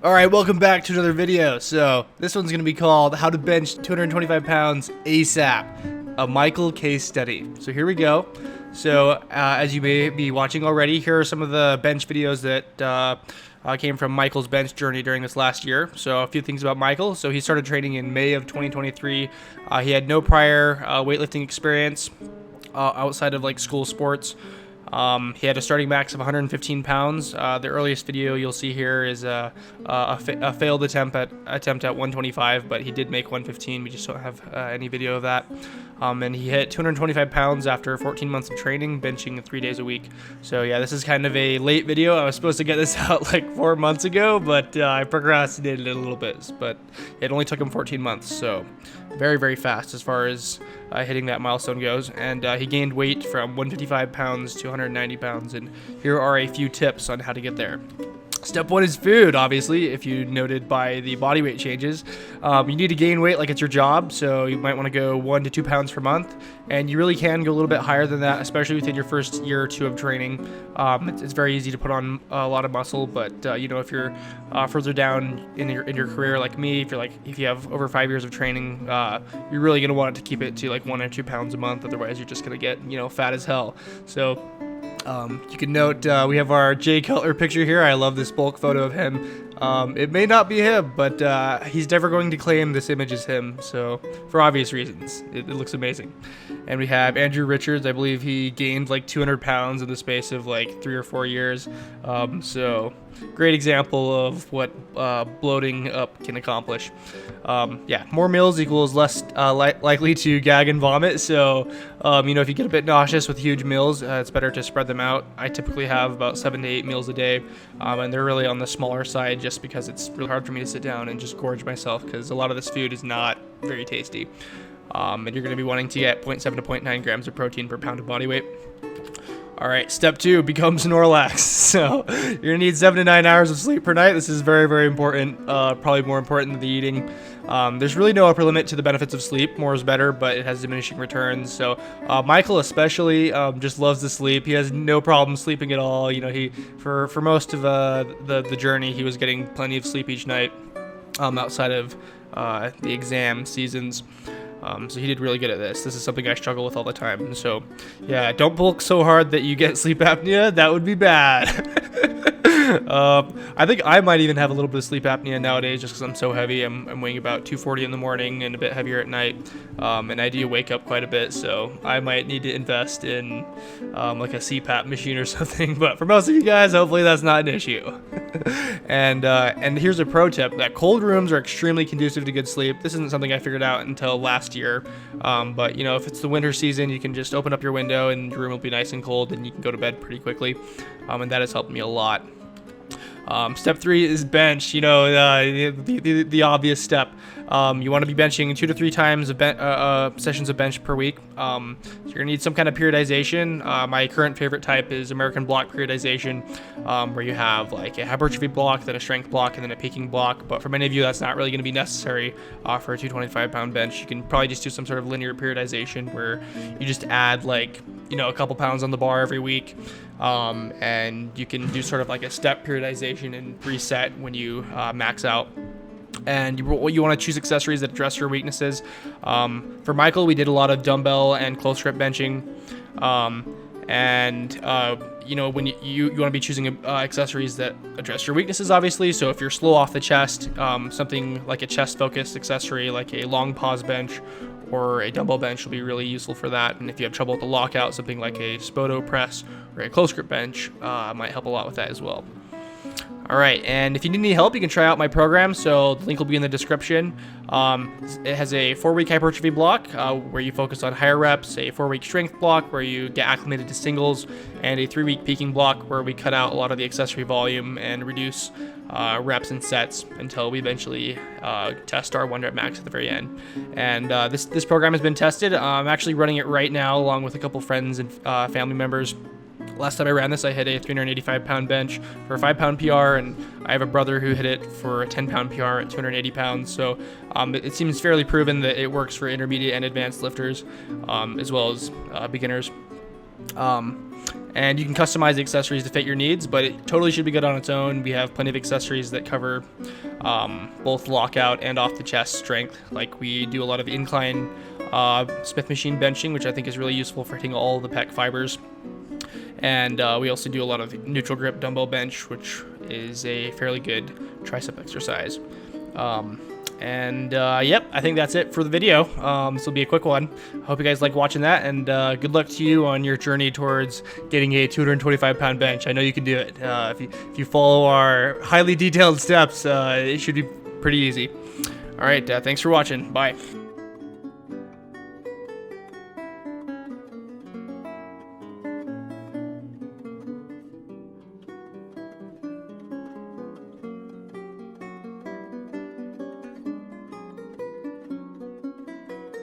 Alright, welcome back to another video. So, this one's going to be called How to Bench 225 Pounds ASAP, a Michael case study. So here we go. So, as you may be watching already, here are some of the bench videos that came from Michael's bench journey during this last year. So, a few things about Michael. So, he started training in May of 2023. He had no prior weightlifting experience outside of like school sports. He had a starting max of 115 pounds. The earliest video you'll see here is a failed attempt at 125, but he did make 115. We just don't have any video of that. And he hit 225 pounds after 14 months of training, benching 3 days a week. So yeah, this is kind of a late video. I was supposed to get this out like 4 months ago, but I procrastinated it a little bit. But it only took him 14 months, so very, very fast as far as hitting that milestone goes. And he gained weight from 155 pounds to 190 pounds, and here are a few tips on how to get there. Step one is food, obviously, if you noted by the body weight changes. You need to gain weight like it's your job, so you might want to go 1 to 2 pounds per month, and you really can go a little bit higher than that, especially within your first year or two of training. It's very easy to put on a lot of muscle, but if you're further down in your career like me, if you have over 5 years of training, you're really going to want to keep it to like 1 or 2 pounds a month. Otherwise, you're just going to get fat as hell. So you can note we have our Jay Cutler picture here. I love this bulk photo of him. It may not be him, but he's never going to claim this image is him, so for obvious reasons. It looks amazing. And we have Andrew Richards. I believe he gained like 200 pounds in the space of like 3 or 4 years. So great example of what bloating up can accomplish. More meals equals less likely to gag and vomit. So, if you get a bit nauseous with huge meals, it's better to spread them out. I typically have about 7 to 8 meals a day, and they're really on the smaller side just because it's really hard for me to sit down and just gorge myself because a lot of this food is not very tasty. And you're going to be wanting to get 0.7 to 0.9 grams of protein per pound of body weight. All right, step 2, become Snorlax. So you're gonna need 7 to 9 hours of sleep per night. This is very, very important, probably more important than the eating. There's really no upper limit to the benefits of sleep. More is better, but it has diminishing returns. So Michael especially just loves to sleep. He has no problem sleeping at all. He for most of the journey, he was getting plenty of sleep each night outside of the exam seasons. So he did really good at this. This is something I struggle with all the time. So yeah, don't bulk so hard that you get sleep apnea. That would be bad. I think I might even have a little bit of sleep apnea nowadays just because I'm so heavy. I'm weighing about 240 in the morning and a bit heavier at night. And I do wake up quite a bit, so I might need to invest in like a CPAP machine or something. But for most of you guys, hopefully that's not an issue. And here's a pro tip: that cold rooms are extremely conducive to good sleep. This isn't something I figured out until last year. But if it's the winter season, you can just open up your window and your room will be nice and cold, and you can go to bed pretty quickly. And that has helped me a lot. Step 3 is bench. The obvious step. You want to be benching 2 to 3 times sessions of bench per week. So you're gonna need some kind of periodization. My current favorite type is American block periodization, where you have like a hypertrophy block, then a strength block, and then a peaking block. But for many of you, that's not really going to be necessary for a 225-pound bench. You can probably just do some sort of linear periodization where you just add like a couple pounds on the bar every week. And you can do sort of like a step periodization and reset when you max out. And you want to choose accessories that address your weaknesses. For Michael, we did a lot of dumbbell and close grip benching. When you want to be choosing accessories that address your weaknesses, obviously. So if you're slow off the chest, something like a chest-focused accessory like a long pause bench or a dumbbell bench will be really useful for that. And if you have trouble with the lockout, something like a Spoto press or a close grip bench might help a lot with that as well. All right, and if you need any help, you can try out my program. So the link will be in the description. It has a 4-week hypertrophy block where you focus on higher reps, a 4-week strength block where you get acclimated to singles, and a 3-week peaking block where we cut out a lot of the accessory volume and reduce reps and sets until we eventually test our 1 rep max at the very end. And this program has been tested. I'm actually running it right now along with a couple friends and family members. Last time I ran this, I hit a 385-pound bench for a 5-pound PR, and I have a brother who hit it for a 10-pound PR at 280 pounds. So it seems fairly proven that it works for intermediate and advanced lifters, as well as beginners. And you can customize the accessories to fit your needs, but it totally should be good on its own. We have plenty of accessories that cover both lockout and off the chest strength. Like we do a lot of incline Smith machine benching, which I think is really useful for hitting all the pec fibers. And we also do a lot of neutral grip dumbbell bench, which is a fairly good tricep exercise. Yep, I think that's it for the video. This will be a quick one. I hope you guys like watching that, and good luck to you on your journey towards getting a 225-pound bench. I know you can do it. If you follow our highly detailed steps, it should be pretty easy. All right, thanks for watching. Bye.